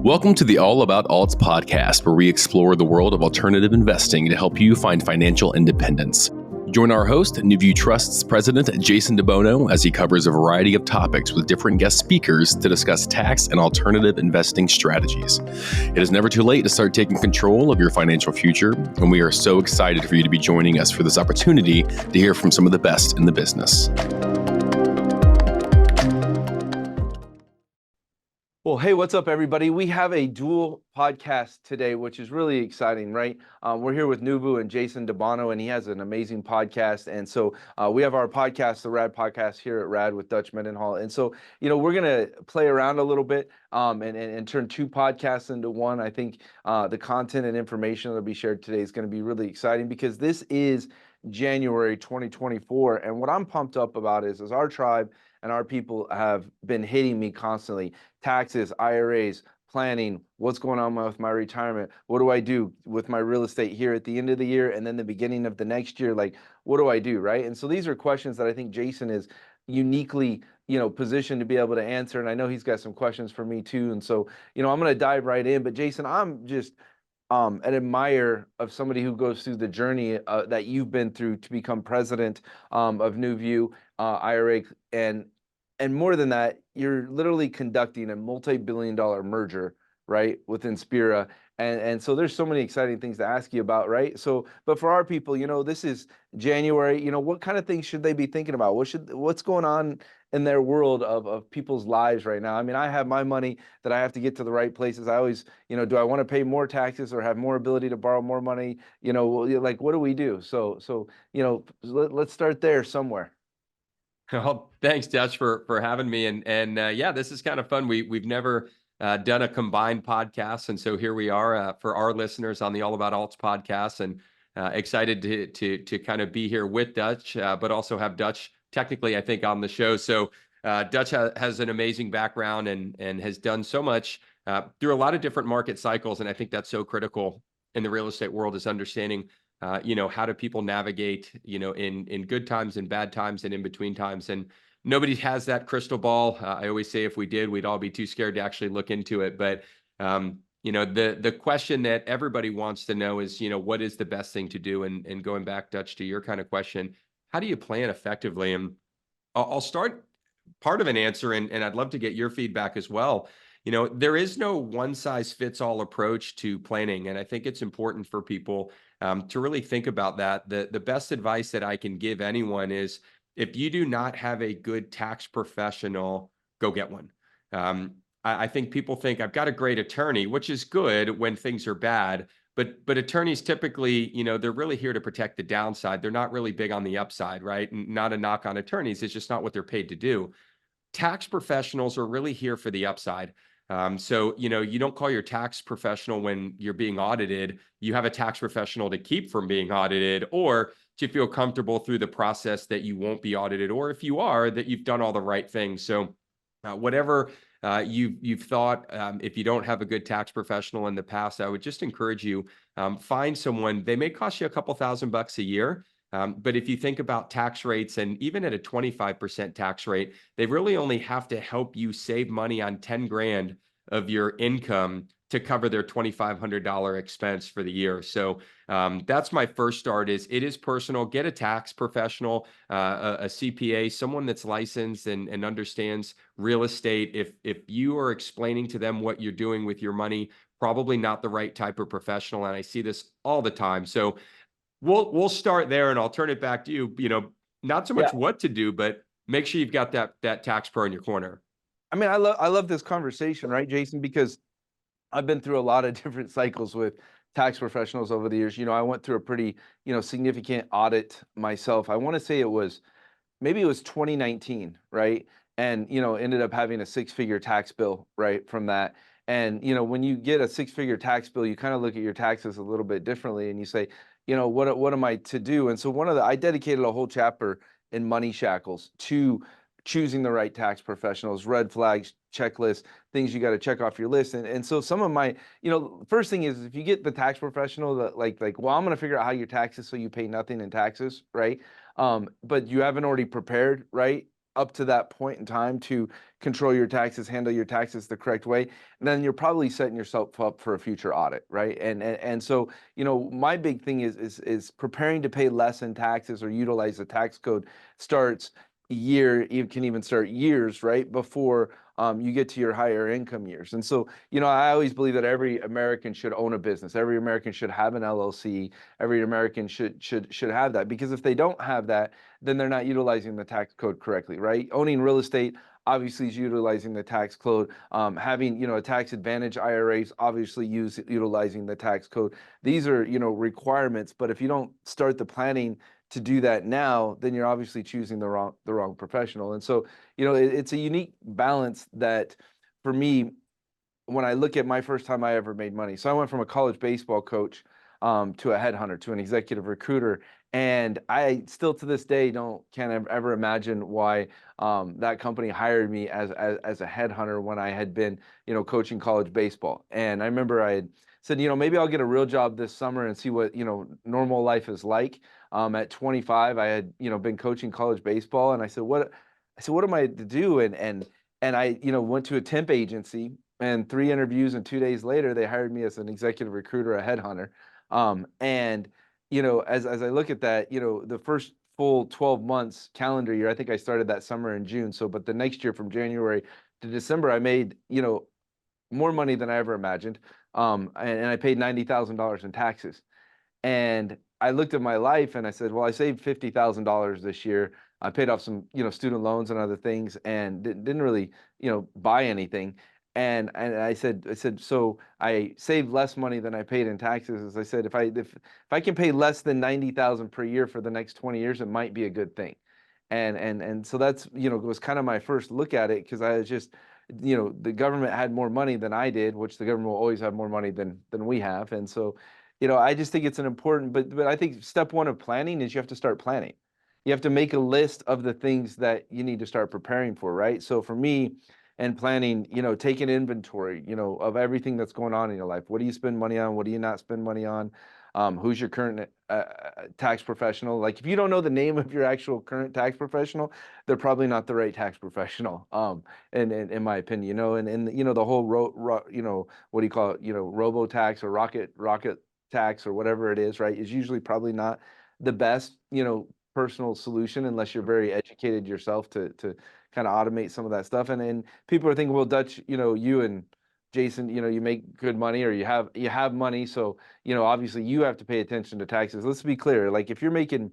Welcome to the All About Alts podcast, where we explore the world of alternative investing to help you find financial independence. Join our host, NewView Trust's president, Jason DeBono, as he covers a variety of topics with different guest speakers to discuss tax and alternative investing strategies. It is never too late to start taking control of your financial future, and we are so excited for you to be joining us for this opportunity to hear from some of the best in the business. Well, hey, what's up, everybody? We have a dual podcast today, which is really exciting, right? We're here with NewView and Jason DeBono, and he has an amazing podcast. And so we have our podcast, the RADD Podcast, here at RADD with Dutch Mendenhall. And so, we're going to play around a little bit and turn two podcasts into one. I think the content and information that will be shared today is going to be really exciting because this is January 2024. And what I'm pumped up about is our tribe and our people have been hitting me constantly. Taxes, IRAs, planning, what's going on with my retirement? What do I do with my real estate here at the end of the year and then the beginning of the next year? Like, what do I do, right? And so these are questions that I think Jason is uniquely, positioned to be able to answer. And I know he's got some questions for me too. And so, I'm going to dive right in. But Jason, I'm just an admirer of somebody who goes through the journey that you've been through to become president of NewView IRA, and more than that, you're literally conducting a multi-billion-dollar merger, right, with Inspira, and so there's so many exciting things to ask you about, right? So, but for our people, this is January. What kind of things should they be thinking about? What's going on in their world of people's lives right now? I mean, I have my money that I have to get to the right places. I always, do I want to pay more taxes or have more ability to borrow more money? Like, what do we do? So let's start there somewhere. Well, thanks, Dutch, for having me. And yeah, this is kind of fun. We've never done a combined podcast, and so here we are for our listeners on the All About Alts podcast, and excited to kind of be here with Dutch, but also have Dutch technically, I think, on the show. So Dutch has an amazing background and has done so much through a lot of different market cycles, and I think that's so critical in the real estate world, is understanding how do people navigate, in good times and bad times and in between times. And nobody has that crystal ball. I always say if we did, we'd all be too scared to actually look into it. But, the question that everybody wants to know is, what is the best thing to do? And going back, Dutch, to your kind of question, how do you plan effectively? And I'll start part of an answer, and I'd love to get your feedback as well. There is no one size fits all approach to planning. And I think it's important for people to really think about that. The best advice that I can give anyone is, if you do not have a good tax professional, go get one. I think people think I've got a great attorney, which is good when things are bad. But attorneys typically, they're really here to protect the downside. They're not really big on the upside, right? And not a knock on attorneys. It's just not what they're paid to do. Tax professionals are really here for the upside. So, you don't call your tax professional when you're being audited. You have a tax professional to keep from being audited, or to feel comfortable through the process that you won't be audited, or if you are, that you've done all the right things. So whatever you've thought, if you don't have a good tax professional in the past, I would just encourage you, find someone. They may cost you a couple $1,000 a year. But if you think about tax rates, and even at a 25% tax rate, they really only have to help you save money on 10 grand of your income to cover their $2,500 expense for the year. So that's my first start. It is personal. Get a tax professional, a CPA, someone that's licensed and understands real estate. If you are explaining to them what you're doing with your money, probably not the right type of professional. And I see this all the time. So we'll start there, and I'll turn it back to you. Not so much what to do, but make sure you've got that tax pro in your corner. I mean, I love this conversation, right, Jason? Because I've been through a lot of different cycles with tax professionals over the years. I went through a pretty, significant audit myself. I want to say maybe it was 2019, right? And, ended up having a 6-figure tax bill, right, from that. And, when you get a 6-figure tax bill, you kind of look at your taxes a little bit differently, and you say, what am I to do? And so I dedicated a whole chapter in Money Shackles to choosing the right tax professionals, red flags, checklists, things you got to check off your list. And so some of my, first thing is, if you get the tax professional that well, I'm going to figure out how your taxes so you pay nothing in taxes, right? But you haven't already prepared, right? up to that point in time to control your taxes, handle your taxes the correct way, then you're probably setting yourself up for a future audit, right? And so, my big thing is preparing to pay less in taxes or utilize the tax code starts you can even start years, right, before you get to your higher income years. And so, I always believe that every American should own a business. Every American should have an LLC. Every American should have that, because if they don't have that, then they're not utilizing the tax code correctly, right? Owning real estate obviously is utilizing the tax code. Having, a tax advantage IRAs obviously utilizing the tax code. These are, requirements, but if you don't start the planning to do that now, then you're obviously choosing the wrong professional. And so, it's a unique balance that, for me, when I look at my first time I ever made money. So I went from a college baseball coach to a headhunter, to an executive recruiter. And I still to this day can't ever imagine why that company hired me as a headhunter when I had been, coaching college baseball. And I remember I had said, maybe I'll get a real job this summer and see what, normal life is like. At 25, I had, been coaching college baseball, and I said, what am I to do? And I, went to a temp agency, and 3 interviews, and 2 days later, they hired me as an executive recruiter, a headhunter. And, as I look at that, the first full 12 months calendar year, I think I started that summer in June. So, but the next year from January to December, I made, more money than I ever imagined. And I paid $90,000 in taxes. And I looked at my life and I said, well, I saved $50,000 this year. I paid off some, student loans and other things, and didn't really, buy anything. And I said, so I saved less money than I paid in taxes. As I said, if I can pay less than 90,000 per year for the next 20 years, it might be a good thing. And so that's, was kind of my first look at it, because I was just, the government had more money than I did, which the government will always have more money than we have. And so, I just think it's an important, but I think step one of planning is you have to start planning. You have to make a list of the things that you need to start preparing for, right? So for me, and planning, take an inventory, of everything that's going on in your life. What do you spend money on? What do you not spend money on? Who's your current tax professional? Like, if you don't know the name of your actual current tax professional, they're probably not the right tax professional, in my opinion, and the whole, what do you call it? Robo tax or rocket tax or whatever it is, right, is usually probably not the best, personal solution, unless you're very educated yourself to kind of automate some of that stuff. And people are thinking, well, Dutch, you and Jason, you make good money, or you have money, so obviously you have to pay attention to taxes. Let's be clear. Like, if you're making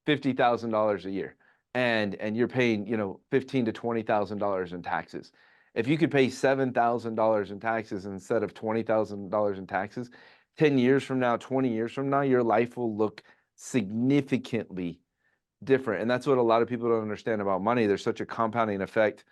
$50,000 a year and you're paying, $15,000 to $20,000 in taxes, if you could pay $7,000 in taxes instead of $20,000 in taxes, 10 years from now, 20 years from now, your life will look significantly different. And that's what a lot of people don't understand about money. There's such a compounding effect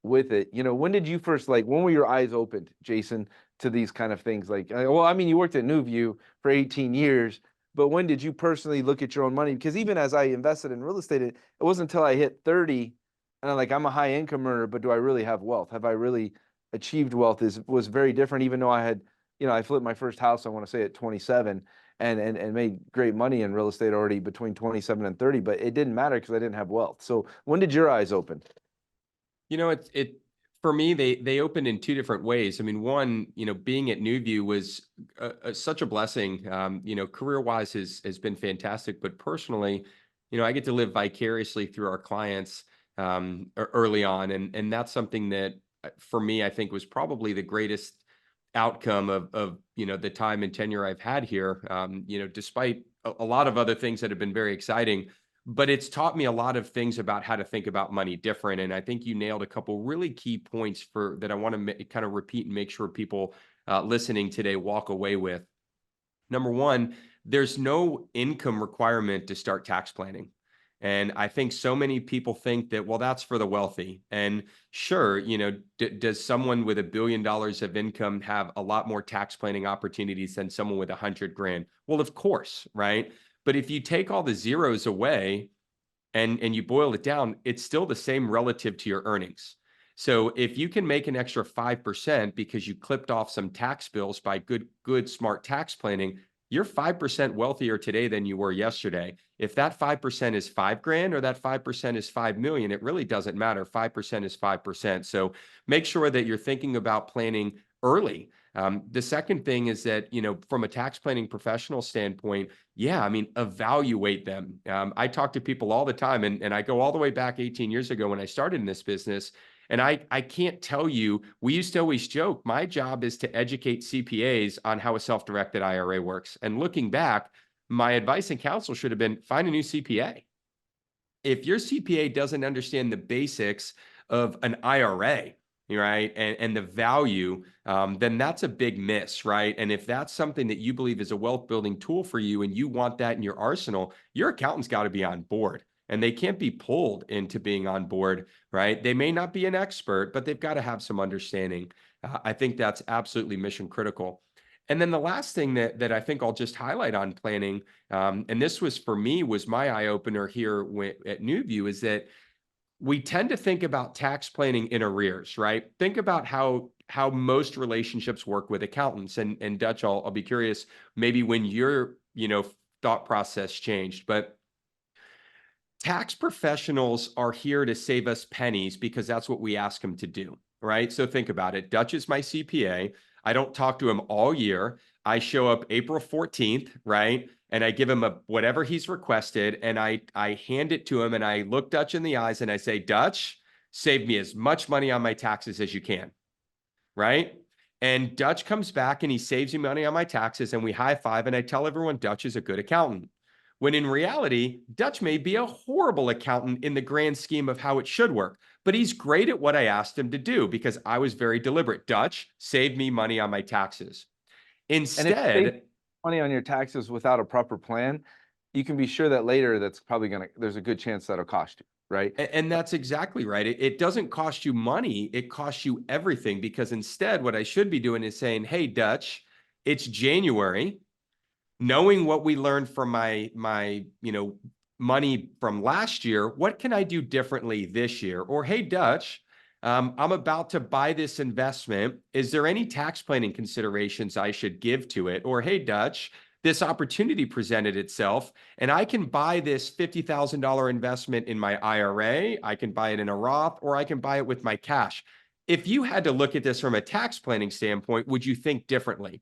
with it. When did you first, when were your eyes opened, Jason, to these kind of things? Well, I mean, you worked at NewView for 18 years, but when did you personally look at your own money? Because even as I invested in real estate, it wasn't until I hit 30 and I'm a high income earner, but do I really have wealth? Have I really achieved wealth? Was very different, even though I had, I flipped my first house, I want to say, at 27, and made great money in real estate already between 27 and 30, but it didn't matter because I didn't have wealth. So when did your eyes open? It for me, they opened in 2 different ways. I mean, one, being at NewView was such a blessing. Career-wise has been fantastic, but personally, I get to live vicariously through our clients early on, and that's something that, for me, I think was probably the greatest outcome of the time and tenure I've had here. Despite a lot of other things that have been very exciting. But it's taught me a lot of things about how to think about money different. And I think you nailed a couple really key points that I want to kind of repeat and make sure people listening today walk away with. Number one, there's no income requirement to start tax planning. And I think so many people think that, well, that's for the wealthy. And sure, does someone with $1 billion of income have a lot more tax planning opportunities than someone with 100 grand? Well, of course, right? But if you take all the zeros away and you boil it down, it's still the same relative to your earnings. So if you can make an extra 5% because you clipped off some tax bills by good, smart tax planning, you're 5% wealthier today than you were yesterday. If that 5% is $5,000 or that 5% is 5 million, it really doesn't matter. 5% is 5%. So make sure that you're thinking about planning early. The second thing is that, from a tax planning professional standpoint, yeah, I mean, evaluate them. I talk to people all the time, and I go all the way back 18 years ago when I started in this business. And I can't tell you, we used to always joke, my job is to educate CPAs on how a self-directed IRA works. And looking back, my advice and counsel should have been find a new CPA. If your CPA doesn't understand the basics of an IRA, right, and the value, then that's a big miss, right? And if that's something that you believe is a wealth building tool for you and you want that in your arsenal, your accountant's got to be on board. And they can't be pulled into being on board, right? They may not be an expert, but they've got to have some understanding. I think that's absolutely mission critical. And then the last thing that I think I'll just highlight on planning, and this was for me, was my eye opener here at NewView, is that we tend to think about tax planning in arrears, right? Think about how most relationships work with accountants. And Dutch, I'll be curious, maybe when your thought process changed, but tax professionals are here to save us pennies because that's what we ask them to do, right? So think about it. Dutch is my CPA. I don't talk to him all year. I show up April 14th, right? And I give him whatever he's requested, and I hand it to him, and I look Dutch in the eyes and I say, Dutch, save me as much money on my taxes as you can, right? And Dutch comes back and he saves me money on my taxes, and we high five, and I tell everyone Dutch is a good accountant. When in reality, Dutch may be a horrible accountant in the grand scheme of how it should work, but he's great at what I asked him to do because I was very deliberate. Dutch, save me money on my taxes. Instead, and if you save money on your taxes without a proper plan, you can be sure that later that's probably there's a good chance that'll cost you, right? And that's exactly right. It doesn't cost you money, it costs you everything, because instead what I should be doing is saying, hey, Dutch, it's January. Knowing what we learned from my money from last year, what can I do differently this year? Or, hey, Dutch, I'm about to buy this investment. Is there any tax planning considerations I should give to it? Or, hey, Dutch, this opportunity presented itself, and I can buy this $50,000 investment in my IRA. I can buy it in a Roth, or I can buy it with my cash. If you had to look at this from a tax planning standpoint, would you think differently?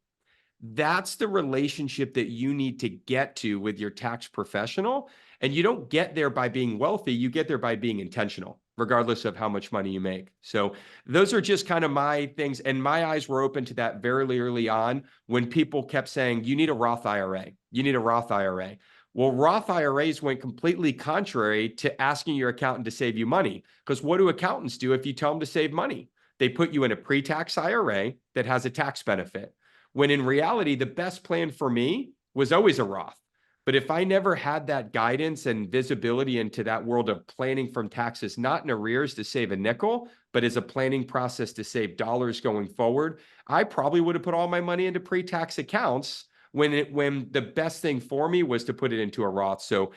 That's the relationship that you need to get to with your tax professional. And you don't get there by being wealthy. You get there by being intentional, regardless of how much money you make. So those are just kind of my things. And my eyes were open to that very early on when people kept saying, you need a Roth IRA. You need a Roth IRA. Well, Roth IRAs went completely contrary to asking your accountant to save you money. Because what do accountants do if you tell them to save money? They put you in a pre-tax IRA that has a tax benefit. When in reality, the best plan for me was always a Roth. But if I never had that guidance and visibility into that world of planning from taxes, not in arrears to save a nickel, but as a planning process to save dollars going forward, I probably would have put all my money into pre-tax accounts when the best thing for me was to put it into a Roth. So,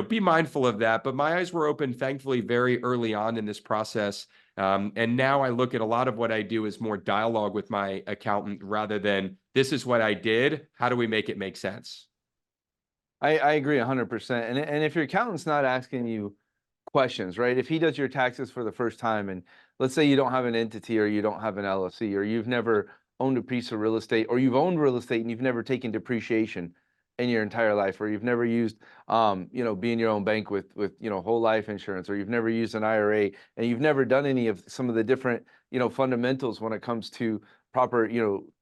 be mindful of that. But my eyes were open, thankfully, very early on in this process. And now I look at a lot of what I do as more dialogue with my accountant rather than this is what I did. How do we make it make sense? I agree 100%. And if your accountant's not asking you questions, right? If he does your taxes for the first time, and let's say you don't have an entity or you don't have an LLC, or you've never owned a piece of real estate, or you've owned real estate and you've never taken depreciation in your entire life, or you've never used, being your own bank with whole life insurance, or you've never used an IRA, and you've never done any of some of the different, fundamentals when it comes to proper,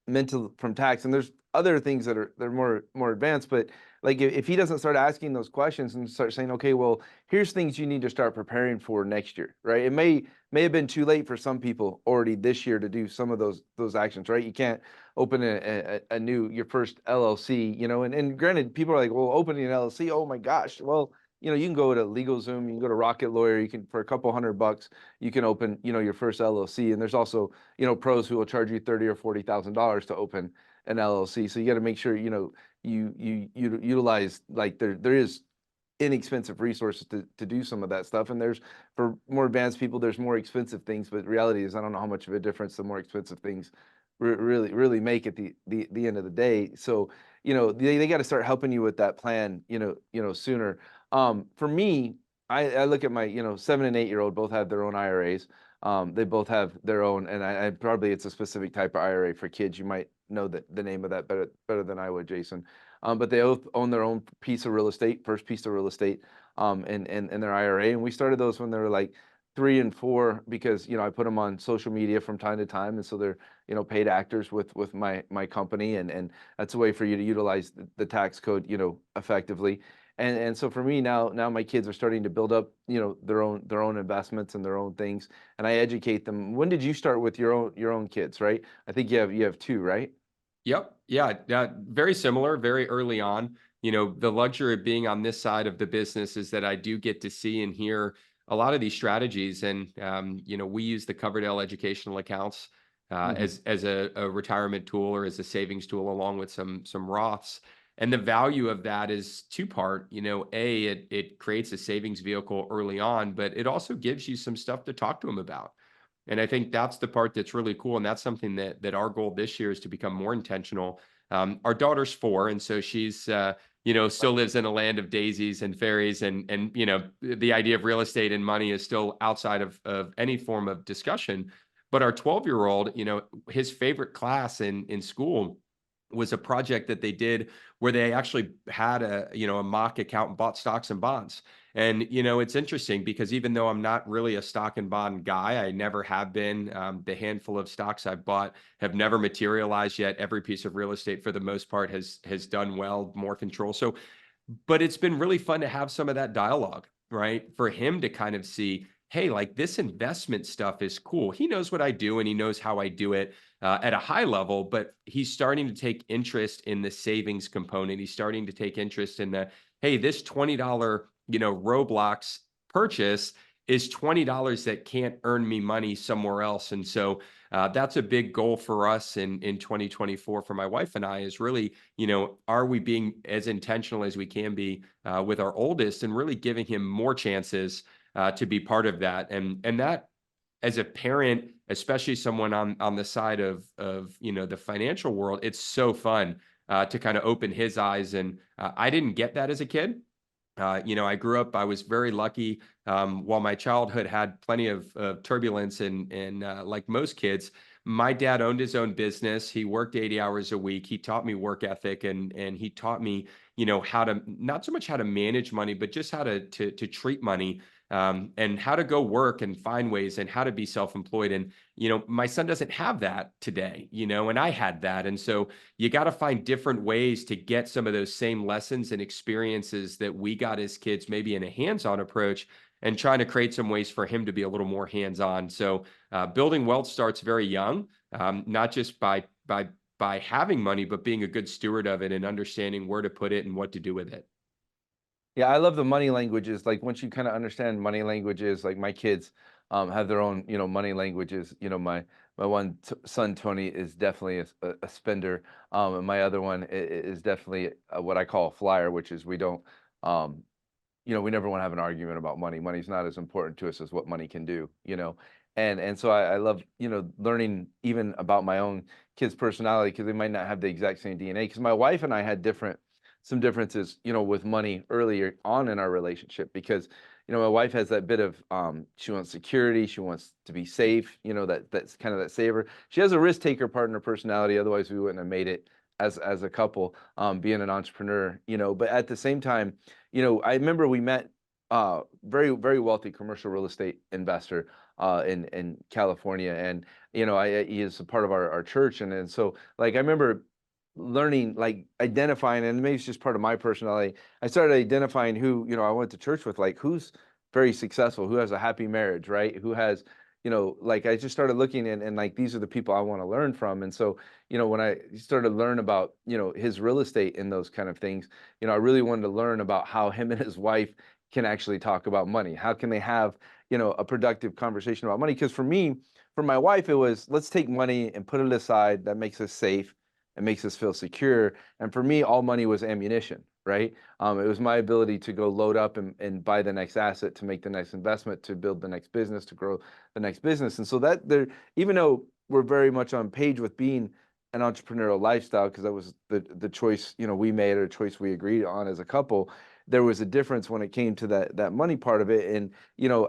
mental from tax. And there's other things that are more advanced, but like if he doesn't start asking those questions and start saying, okay, well, here's things you need to start preparing for next year, right? It may have been too late for some people already this year to do some of those actions, right? You can't open your first LLC, and granted, people are like, well, opening an LLC, oh my gosh, well, you can go to LegalZoom, you can go to Rocket Lawyer, you can, for a couple $100, you can open, your first LLC. And there's also, pros who will charge you $30,000 or $40,000 to open an LLC. So you got to make sure, you utilize, like there is inexpensive resources to do some of that stuff. And there's, for more advanced people, there's more expensive things, but reality is I don't know how much of a difference the more expensive things really make at the end of the day. So, they got to start helping you with that plan, sooner. For me, I look at my, 7 and 8 year old both have their own IRAs. They both have their own, and I probably it's a specific type of IRA for kids. You might know the name of that better than I would, Jason. But they both own their own piece of real estate, first piece of real estate, in their IRA. And we started those when they were like 3 and 4 because, I put them on social media from time to time. And so they're, paid actors with my company. And that's a way for you to utilize the tax code, effectively. And so for me now my kids are starting to build up, their own investments and their own things. And I educate them. When did you start with your own kids, right? I think you have two, right? Yep. Yeah. Very similar, very early on. The luxury of being on this side of the business is that I do get to see and hear a lot of these strategies. And, we use the Coverdell educational accounts as a retirement tool or as a savings tool, along with some Roths. And the value of that is two-part. It creates a savings vehicle early on, but it also gives you some stuff to talk to them about. And I think that's the part that's really cool. And that's something that our goal this year is to become more intentional. Our daughter's 4, and so she's, still lives in a land of daisies and fairies. And the idea of real estate and money is still outside of any form of discussion. But our 12-year-old, his favorite class in school was a project that they did where they actually had a mock account and bought stocks and bonds. And, it's interesting because even though I'm not really a stock and bond guy, I never have been. The handful of stocks I've bought have never materialized yet. Every piece of real estate, for the most part, has done well, more control. So, but it's been really fun to have some of that dialogue, right? For him to kind of see, hey, like this investment stuff is cool. He knows what I do and he knows how I do it at a high level, but he's starting to take interest in the savings component. He's starting to take interest in the, hey, this $20 Roblox purchase is $20 that can't earn me money somewhere else. And so that's a big goal for us in 2024 for my wife and I is really, are we being as intentional as we can be with our oldest and really giving him more chances to be part of that. And that as a parent, especially someone on the side of the financial world, it's so fun to kind of open his eyes. And I didn't get that as a kid. I grew up, I was very lucky. While my childhood had plenty of turbulence and like most kids, my dad owned his own business. He worked 80 hours a week. He taught me work ethic and he taught me, how to, not so much how to manage money, but just how to treat money. And how to go work and find ways and how to be self-employed. And, my son doesn't have that today, and I had that. And so you got to find different ways to get some of those same lessons and experiences that we got as kids, maybe in a hands-on approach, and trying to create some ways for him to be a little more hands-on. So building wealth starts very young, not just by having money, but being a good steward of it and understanding where to put it and what to do with it. Yeah, I love the money languages. Like once you kind of understand money languages, like my kids have their own, money languages. My one son Tony is definitely a spender, and my other one is definitely what I call a flyer, which is we don't, we never want to have an argument about money. Money's not as important to us as what money can do. And so I love, learning even about my own kids' personality because they might not have the exact same DNA. Because my wife and I had some differences, with money earlier on in our relationship because, my wife has that bit of, she wants security. She wants to be safe, that's kind of that saver. She has a risk taker partner personality. Otherwise we wouldn't have made it as a couple, being an entrepreneur, but at the same time, I remember we met, very, very wealthy commercial real estate investor, in California. And, he is a part of our church. And so like, I remember learning, like identifying, and maybe it's just part of my personality. I started identifying who, I went to church with, like who's very successful, who has a happy marriage, right? Who has, like I just started looking and like, these are the people I want to learn from. And so, when I started to learn about, his real estate and those kind of things, I really wanted to learn about how him and his wife can actually talk about money. How can they have, a productive conversation about money? Because for my wife, it was, let's take money and put it aside. That makes us safe. It makes us feel secure. And for me, all money was ammunition, right? It was my ability to go load up and buy the next asset, to make the next investment, to build the next business, to grow the next business. And so that there, even though, we're very much on page with being an entrepreneurial lifestyle, because that was the choice, we made, or choice we agreed on as a couple. There was a difference when it came to that money part of it. And,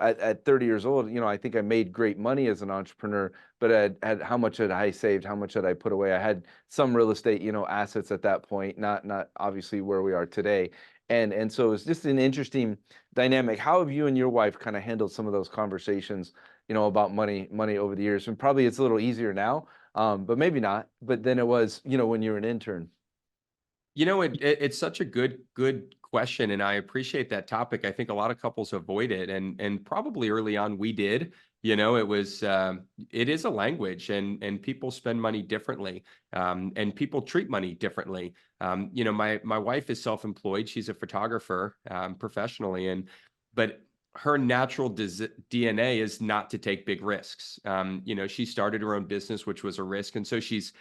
at 30 years old, I think I made great money as an entrepreneur, but had how much had I saved? How much had I put away? I had some real estate, assets at that point, not obviously where we are today. And so it's just an interesting dynamic. How have you and your wife kind of handled some of those conversations, about money over the years? And probably it's a little easier now, but maybe not. But then it was, when you were an intern. It's such a good question, and I appreciate that topic. I think a lot of couples avoid it, and probably early on we did. It is a language, and people spend money differently, and people treat money differently. My wife is self-employed; she's a photographer professionally, but her natural DNA is not to take big risks. She started her own business, which was a risk, and so she's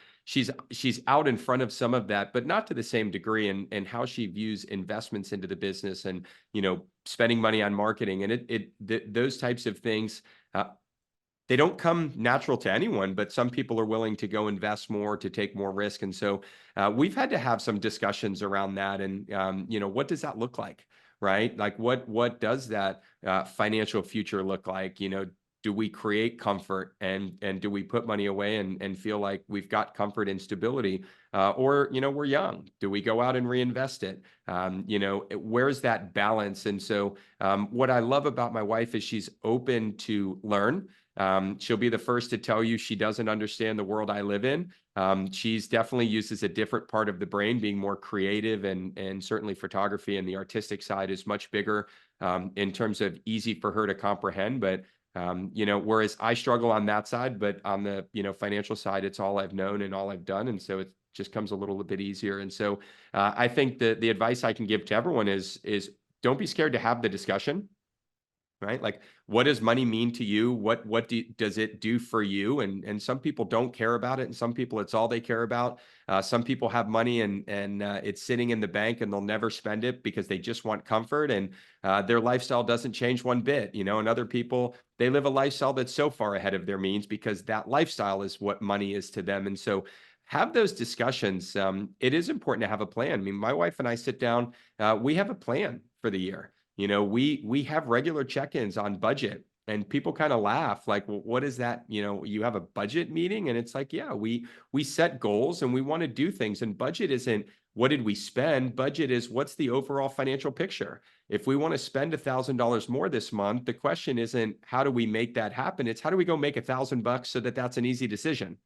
out in front of some of that, but not to the same degree. And how she views investments into the business, and spending money on marketing, and those types of things. They don't come natural to anyone, but some people are willing to go invest more, to take more risk. And so we've had to have some discussions around that. And, what does that look like, right? Like what does that financial future look like? Do we create comfort, and do we put money away and feel like we've got comfort and stability? Or, we're young. Do we go out and reinvest it? Where's that balance? And so what I love about my wife is she's open to learn. She'll be the first to tell you she doesn't understand the world I live in. She's definitely uses a different part of the brain, being more creative, and certainly photography and the artistic side is much bigger in terms of easy for her to comprehend. But whereas I struggle on that side, but on the financial side, it's all I've known and all I've done, and so it just comes a little bit easier. And so I think the advice I can give to everyone is don't be scared to have the discussion. Right? Like, what does money mean to you? What does it do for you? And some people don't care about it, and some people it's all they care about. Some people have money and it's sitting in the bank, and they'll never spend it because they just want comfort, and their lifestyle doesn't change one bit. And other people, they live a lifestyle that's so far ahead of their means because that lifestyle is what money is to them. And so have those discussions. It is important to have a plan. I mean, my wife and I sit down, we have a plan for the year. We have regular check-ins on budget, and people kind of laugh like, well, what is that? You have a budget meeting, and it's like, yeah, we set goals and we want to do things. And budget isn't what did we spend? Budget is what's the overall financial picture. If we want to spend $1,000 more this month, the question isn't how do we make that happen? It's how do we go make $1,000 so that's an easy decision.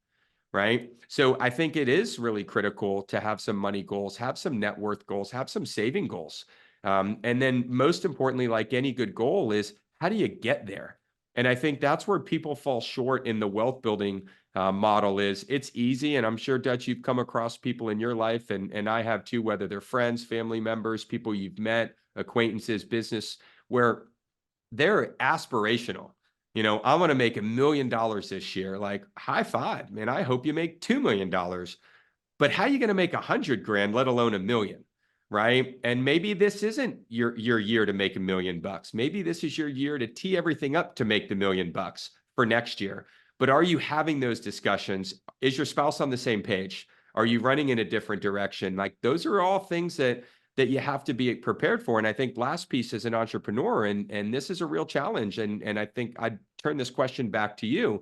Right. So I think it is really critical to have some money goals, have some net worth goals, have some saving goals. And then most importantly, like any good goal, is how do you get there? And I think that's where people fall short in the wealth building model. Is it's easy. And I'm sure, Dutch, you've come across people in your life, and I have too, whether they're friends, family members, people you've met, acquaintances, business, where they're aspirational. I want to make $1 million this year. Like, high five, man. I hope you make $2 million. But how are you going to make 100 grand, let alone $1 million? Right. And maybe this isn't your year to make $1 million. Maybe this is your year to tee everything up to make the $1 million for next year. But are you having those discussions? Is your spouse on the same page? Are you running in a different direction? Like, those are all things that you have to be prepared for. And I think last piece as an entrepreneur, and this is a real challenge. And I think I'd turn this question back to you.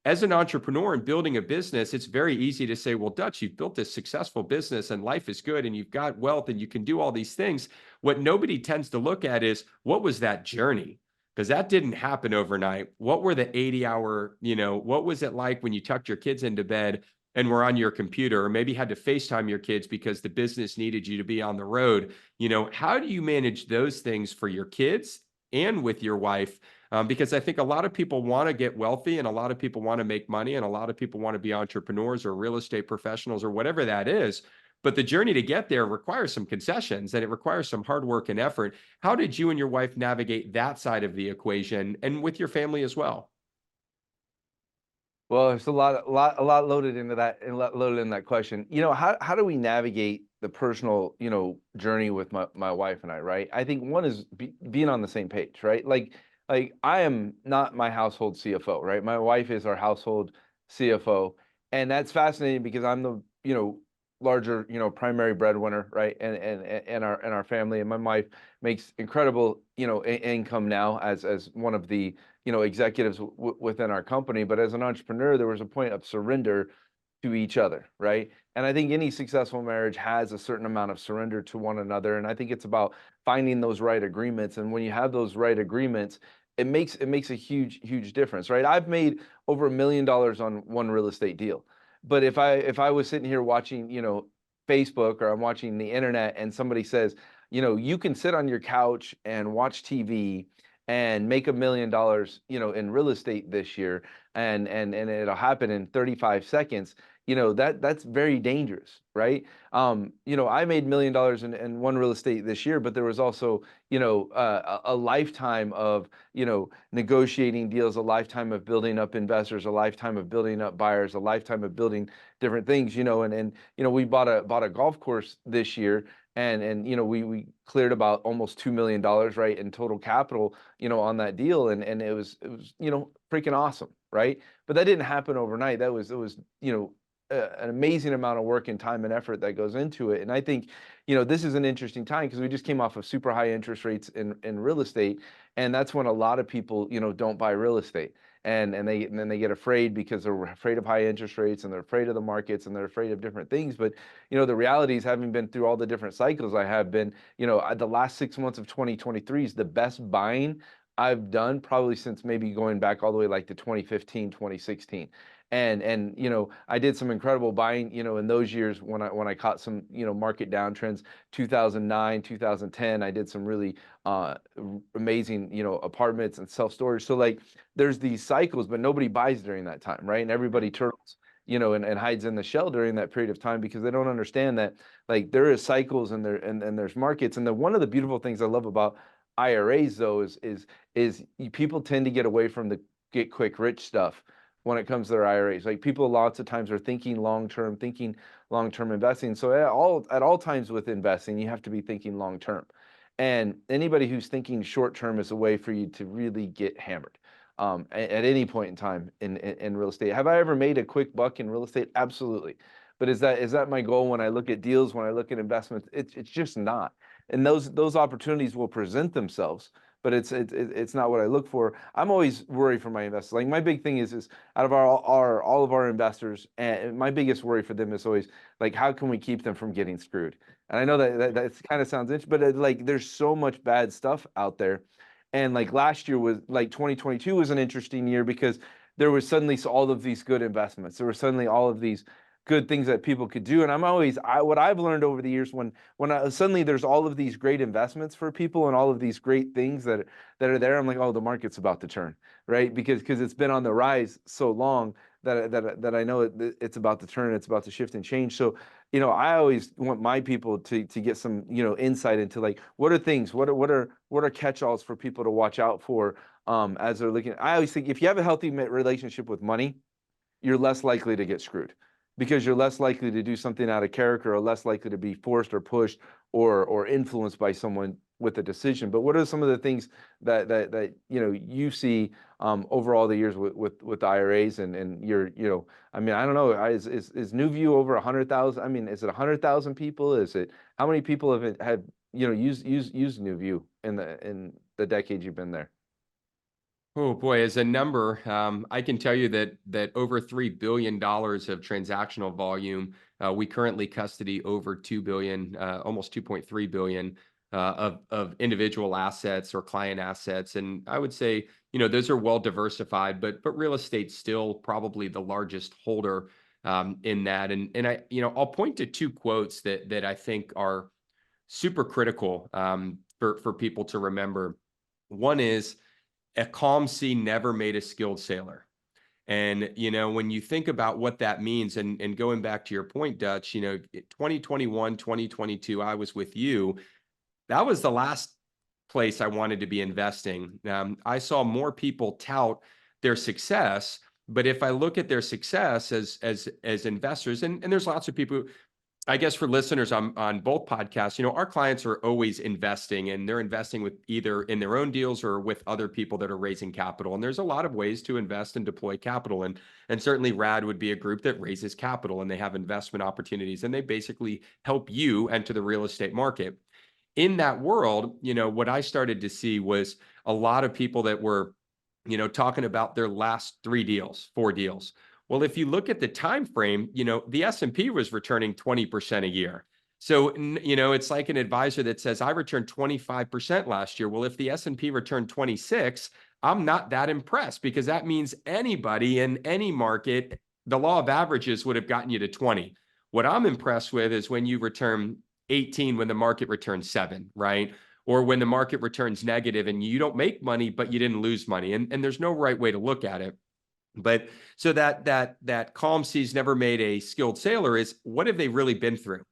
As an entrepreneur and building a business, it's very easy to say, well, Dutch, you've built this successful business and life is good and you've got wealth and you can do all these things. What nobody tends to look at is, what was that journey? Because that didn't happen overnight. What were the 80-hour, what was it like when you tucked your kids into bed and were on your computer, or maybe had to FaceTime your kids because the business needed you to be on the road? How do you manage those things for your kids and with your wife? Because I think a lot of people want to get wealthy, and a lot of people want to make money, and a lot of people want to be entrepreneurs or real estate professionals or whatever that is. But the journey to get there requires some concessions, and it requires some hard work and effort. How did you and your wife navigate that side of the equation, and with your family as well? Well, there's a lot loaded into that, and loaded in that question. How do we navigate the personal, journey with my wife and I, right? I think one is being on the same page, right? Like I am not my household CFO, right? My wife is our household CFO. And that's fascinating because I'm the, larger, primary breadwinner, right? And our family, and my wife makes incredible, income now as one of the, executives within our company. But as an entrepreneur, there was a point of surrender to each other, right? And I think any successful marriage has a certain amount of surrender to one another. And I think it's about finding those right agreements. And when you have those right agreements, it makes a huge difference, right? I've made over $1 million on one real estate deal. But if I was sitting here watching, Facebook, or I'm watching the internet, and somebody says, you can sit on your couch and watch TV and make $1 million, in real estate this year, and it'll happen in 35 seconds, that's very dangerous, right? I made $1 million in one real estate this year, but there was also, a lifetime of, negotiating deals, a lifetime of building up investors, a lifetime of building up buyers, a lifetime of building different things, and we bought a golf course this year, and we cleared about almost $2 million, right, in total capital, on that deal, and it was freaking awesome, right? But that didn't happen overnight. It was an amazing amount of work and time and effort that goes into it. And I think, this is an interesting time because we just came off of super high interest rates in real estate. And that's when a lot of people, don't buy real estate. And then they get afraid because they're afraid of high interest rates, and they're afraid of the markets, and they're afraid of different things. But, the reality is, having been through all the different cycles I have been, the last 6 months of 2023 is the best buying I've done probably since maybe going back all the way like to 2015, 2016. And I did some incredible buying, in those years when I caught some, market downtrends. 2009, 2010, I did some really amazing, apartments and self-storage. So like there's these cycles, but nobody buys during that time, right? And everybody turtles, and hides in the shell during that period of time because they don't understand that like there is cycles, and there's markets. And one of the beautiful things I love about IRAs though is people tend to get away from the get quick rich stuff when it comes to their IRAs. Like people lots of times are thinking long-term investing. So at all times with investing, you have to be thinking long-term. And anybody who's thinking short-term is a way for you to really get hammered at any point in time in real estate. Have I ever made a quick buck in real estate? Absolutely. But is that my goal when I look at deals, when I look at investments? It's just not. And those opportunities will present themselves, but it's not what I look for. I'm always worried for my investors. Like my big thing is out of all of our investors, and my biggest worry for them is always like, how can we keep them from getting screwed? And I know that kind of sounds interesting, but like there's so much bad stuff out there. And like last year was like 2022 was an interesting year because there was suddenly all of these good investments. There were suddenly all of these good things that people could do. And what I've learned over the years when suddenly there's all of these great investments for people and all of these great things that are there, I'm like, oh, the market's about to turn, right? Because it's been on the rise so long that I know it's about to turn, it's about to shift and change. So, I always want my people to get some, insight into like, what are catch-alls for people to watch out for as they're looking. I always think if you have a healthy relationship with money, you're less likely to get screwed because you're less likely to do something out of character or less likely to be forced or pushed or influenced by someone with a decision. But what are some of the things that you see over all the years with IRAs and your, I mean, I don't know, is NewView over 100,000? I mean, is it 100,000 people? Is it, how many people have used NewView in the decade you've been there? Oh boy, as a number, I can tell you that over $3 billion of transactional volume. We currently custody over 2 billion, almost 2.3 billion of individual assets or client assets, and I would say those are well diversified, but real estate's still probably the largest holder in that. And I I'll point to two quotes that I think are super critical for people to remember. One is, a calm sea never made a skilled sailor. And, when you think about what that means, and going back to your point, Dutch, 2021, 2022, I was with you. That was the last place I wanted to be investing. I saw more people tout their success, but if I look at their success as investors, and there's lots of people I guess for listeners on both podcasts, our clients are always investing, and they're investing with either in their own deals or with other people that are raising capital. And there's a lot of ways to invest and deploy capital. And certainly RADD would be a group that raises capital, and they have investment opportunities, and they basically help you enter the real estate market. In that world, what I started to see was a lot of people that were, talking about their last 3 deals, 4 deals. Well, if you look at the time frame, the S&P was returning 20% a year. So, it's like an advisor that says, I returned 25% last year. Well, if the S&P returned 26, I'm not that impressed, because that means anybody in any market, the law of averages would have gotten you to 20. What I'm impressed with is when you return 18 when the market returns 7, right? Or when the market returns negative and you don't make money, but you didn't lose money. And there's no right way to look at it. But so that calm seas never made a skilled sailor is, what have they really been through?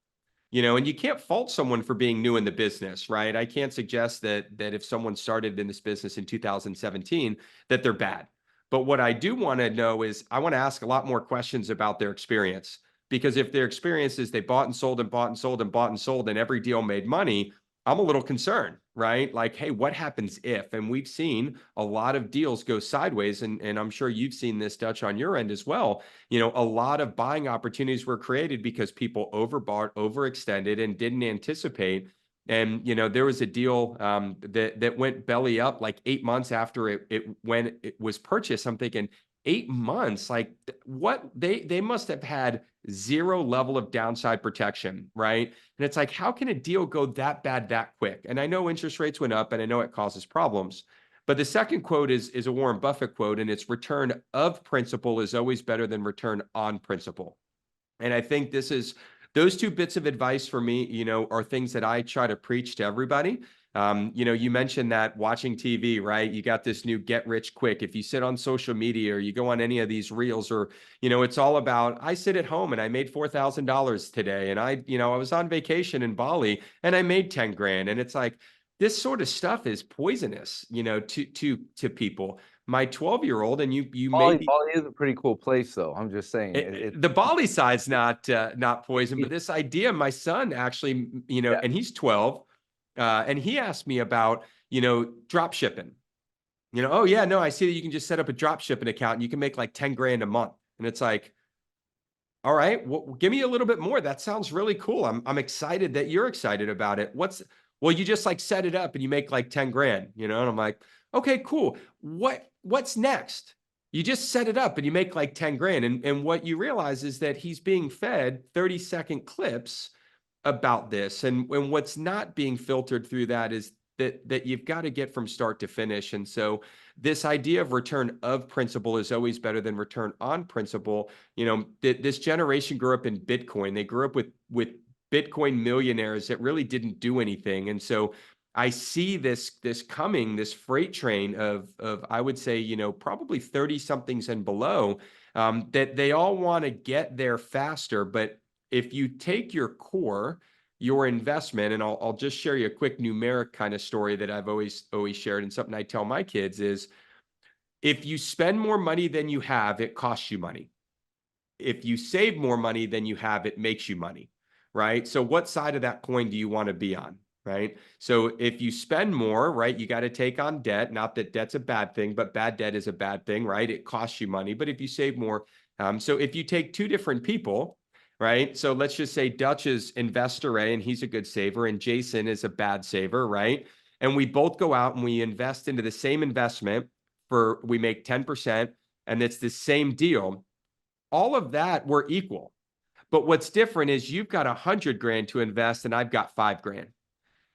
And you can't fault someone for being new in the business, right? I can't suggest that if someone started in this business in 2017, that they're bad. But what I do want to know is, I want to ask a lot more questions about their experience. Because if their experience is they bought and sold and bought and sold and bought and sold, and every deal made money, I'm a little concerned, right? Like, hey, what happens if? And we've seen a lot of deals go sideways, and I'm sure you've seen this, Dutch, on your end as well. A lot of buying opportunities were created because people overbought, overextended, and didn't anticipate. And there was a deal that went belly up like 8 months after it was purchased. I'm thinking, 8 months, like what they must have had zero level of downside protection, right? And it's like, how can a deal go that bad that quick? And I know interest rates went up, and I know it causes problems. But the second quote is a Warren Buffett quote, and it's, return of principal is always better than return on principal. And I think those 2 bits of advice for me, are things that I try to preach to everybody. You mentioned that watching TV, right? You got this new get rich quick. If you sit on social media or you go on any of these reels, or, it's all about, I sit at home and I made $4,000 today. And I was on vacation in Bali and I made 10 grand. And it's like, this sort of stuff is poisonous, to people. My 12-year-old, and you Bali, maybe Bali is a pretty cool place, though. I'm just saying. the Bali side's not poison, but this idea, my son actually, Yeah. and he's 12, and he asked me about, drop shipping. Oh yeah, no, I see that you can just set up a drop shipping account and you can make like 10 grand a month. And it's like, all right, well, give me a little bit more. That sounds really cool. I'm excited that you're excited about it. Well, you just like set it up and you make like 10 grand, and I'm like, okay, cool. What's next? You just set it up and you make like 10 grand. And what you realize is that he's being fed 30-second clips about this. And what's not being filtered through that is that you've got to get from start to finish. And so this idea of return of principal is always better than return on principal. This generation grew up in Bitcoin. They grew up with Bitcoin millionaires that really didn't do anything. And so I see this coming, this freight train of I would say, probably 30 somethings and below, that they all want to get there faster. But if you take your core, your investment, and I'll just share you a quick numeric kind of story that I've always shared, and something I tell my kids is, if you spend more money than you have, it costs you money. If you save more money than you have, it makes you money, right? So what side of that coin do you want to be on? Right. So if you spend more, right, you got to take on debt. Not that debt's a bad thing, but bad debt is a bad thing, right? It costs you money. But if you save more, so if you take 2 different people, right? So let's just say Dutch is investor A and he's a good saver, and Jason is a bad saver, right? And we both go out and we invest into the same investment we make 10%, and it's the same deal. All of that, we're equal. But what's different is you've got 100 grand to invest and I've got 5 grand.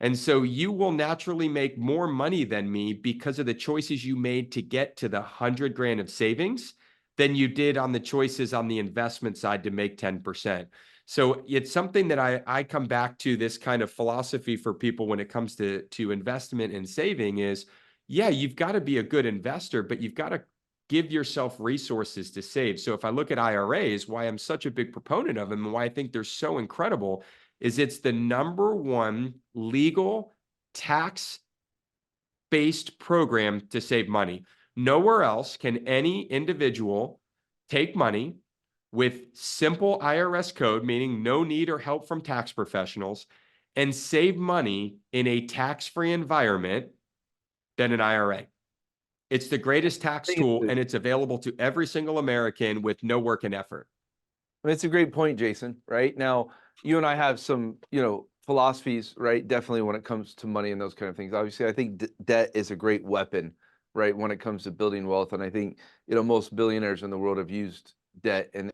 And so you will naturally make more money than me because of the choices you made to get to the 100 grand of savings than you did on the choices on the investment side to make 10%. So it's something that I come back to, this kind of philosophy for people when it comes to investment and saving is, yeah, you've got to be a good investor, but you've got to give yourself resources to save. So if I look at IRAs, why I'm such a big proponent of them and why I think they're so incredible is it's the #1 legal tax-based program to save money. Nowhere else can any individual take money, with simple IRS code, meaning no need or help from tax professionals, and save money in a tax-free environment than an IRA. It's the greatest tax tool, and it's available to every single American with no work and effort. It's a great point, Jason, right? Now, you and I have some, philosophies, right? Definitely when it comes to money and those kind of things. Obviously, I think debt is a great weapon, right? When it comes to building wealth. And I think, most billionaires in the world have used debt and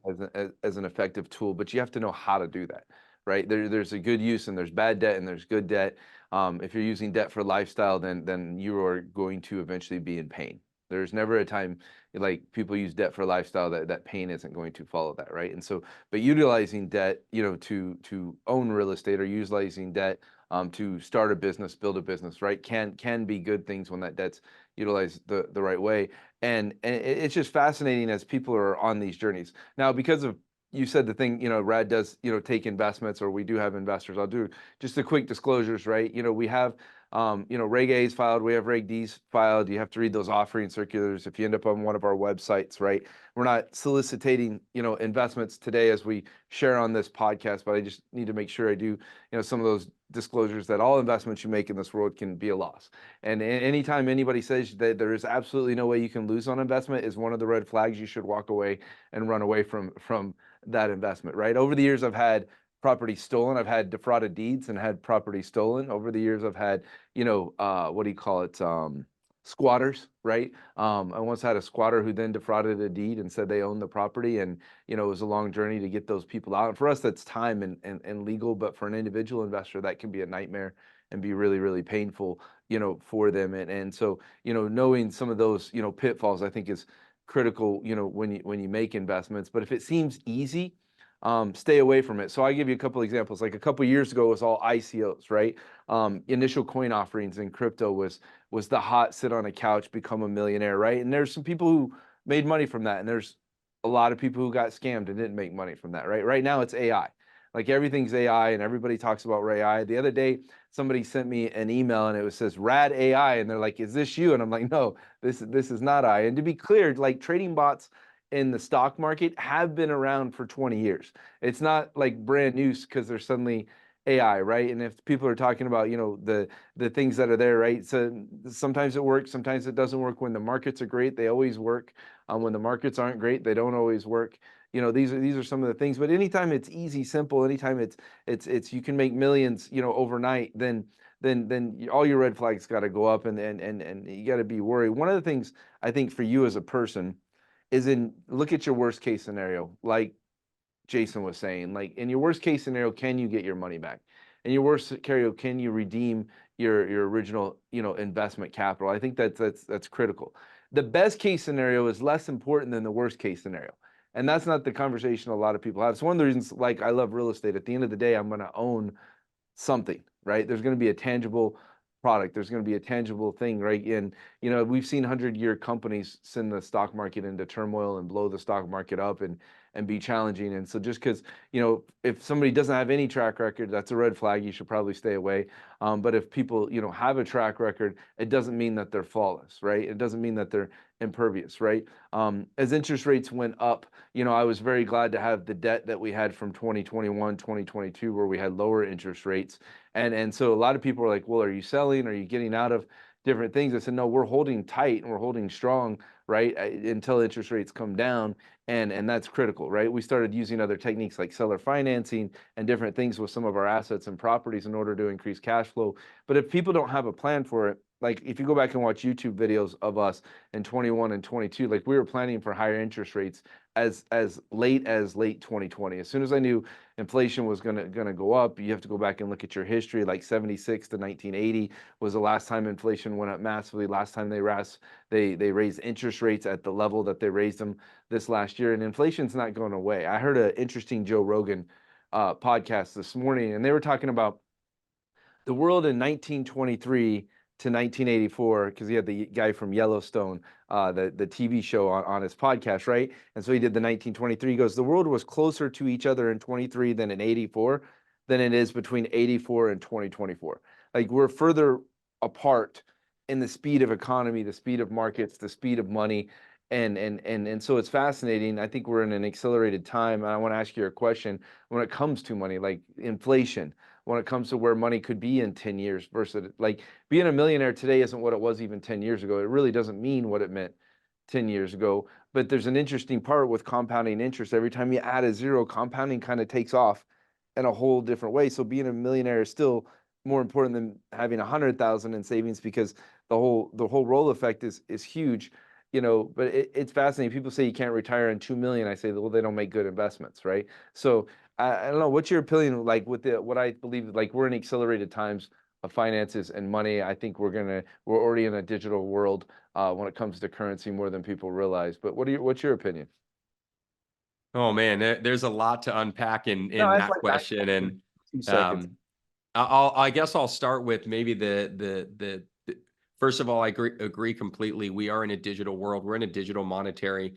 as an effective tool, but you have to know how to do that, right? There's a good use and there's bad debt and there's good debt. If you're using debt for lifestyle, then you are going to eventually be in pain. There's never a time like people use debt for lifestyle that pain isn't going to follow that, right? And so, but utilizing debt, to own real estate, or utilizing debt to start a business, build a business, right, can be good things when that debt's utilized the right way. And it's just fascinating as people are on these journeys now, because of, you said the thing, RAD does, take investments, or we do have investors. I'll do just the quick disclosures, right? We have Reg A's filed, we have Reg D's filed. You have to read those offering circulars if you end up on one of our websites, right? We're not soliciting, investments today as we share on this podcast, but I just need to make sure I do, some of those disclosures that all investments you make in this world can be a loss. And anytime anybody says that there is absolutely no way you can lose on investment is one of the red flags. You should walk away and run away from that investment, right? Over the years, I've had property stolen. I've had defrauded deeds and had property stolen. Over the years, I've had, what do you call it? Squatters, right? I once had a squatter who then defrauded a deed and said they owned the property, and it was a long journey to get those people out. And for us, that's time and legal, but for an individual investor, that can be a nightmare and be really, really painful, for them. And so, knowing some of those, pitfalls, I think is critical, when you make investments. But if it seems easy, stay away from it. So I give you a couple examples. Like a couple years ago, it was all ICOs, right? Initial coin offerings in crypto was the hot sit on a couch, become a millionaire, right? And there's some people who made money from that, and there's a lot of people who got scammed and didn't make money from that, right? Right now it's AI. Like everything's AI, and everybody talks about AI. The other day, somebody sent me an email and it says RADD AI, and they're like, "Is this you?" And I'm like, "No, this is not I." And to be clear, like trading bots in the stock market have been around for 20 years. It's not like brand new because there's suddenly AI, right? And if people are talking about, the things that are there, right? So sometimes it works, sometimes it doesn't work. When the markets are great, they always work. When the markets aren't great, they don't always work. These are some of the things. But anytime it's easy, simple, anytime it's you can make millions, overnight, then all your red flags got to go up, and you got to be worried. One of the things I think for you as a person is look at your worst case scenario, like Jason was saying. Like in your worst case scenario, can you get your money back? In your worst scenario, can you redeem your original, investment capital? I think that's critical. The best case scenario is less important than the worst case scenario. And that's not the conversation a lot of people have. It's one of the reasons, like, I love real estate. At the end of the day, I'm going to own something, right? There's going to be a tangible product. There's going to be a tangible thing, right? And, we've seen 100-year companies send the stock market into turmoil and blow the stock market up and be challenging. And so just because, if somebody doesn't have any track record, that's a red flag. You should probably stay away. But if people, have a track record, it doesn't mean that they're flawless, right? It doesn't mean that they're impervious, right? As interest rates went up, I was very glad to have the debt that we had from 2021, 2022, where we had lower interest rates. And so a lot of people are like, well, are you selling? Are you getting out of different things? I said, no, we're holding tight and we're holding strong, right? Until interest rates come down. And that's critical, right? We started using other techniques like seller financing and different things with some of our assets and properties in order to increase cash flow. But if people don't have a plan for it, like if you go back and watch YouTube videos of us in 21 and 22, like we were planning for higher interest rates as late 2020. As soon as I knew inflation was gonna go up, you have to go back and look at your history. Like 76 to 1980 was the last time inflation went up massively. Last time they raised interest rates at the level that they raised them this last year, and inflation's not going away. I heard an interesting Joe Rogan podcast this morning, and they were talking about the world in 1923 to 1984, because he had the guy from Yellowstone, the TV show on his podcast, right? And so he did the 1923. He goes, the world was closer to each other in 23 than in 84 than it is between 84 and 2024. Like we're further apart in the speed of economy, the speed of markets, the speed of money. And so it's fascinating. I think we're in an accelerated time. And I want to ask you a question when it comes to money, like inflation, when it comes to where money could be in 10 years versus like being a millionaire today isn't what it was even 10 years ago. It really doesn't mean what it meant 10 years ago. But there's an interesting part with compounding interest. Every time you add a zero, compounding kind of takes off in a whole different way. So being a millionaire is still more important than having 100,000 in savings, because the whole roll effect is huge. But it's fascinating. People say you can't retire on 2 million. I say, well, they don't make good investments, right? So I don't know. What's your opinion, like with what I believe, like we're in accelerated times of finances and money. I think we're already in a digital world when it comes to currency more than people realize. But what's your opinion? Oh man, there's a lot to unpack in No, it's that like question, and 2 seconds. I guess I'll start with maybe the first of all, I agree completely. We are in a digital world. We're in a digital monetary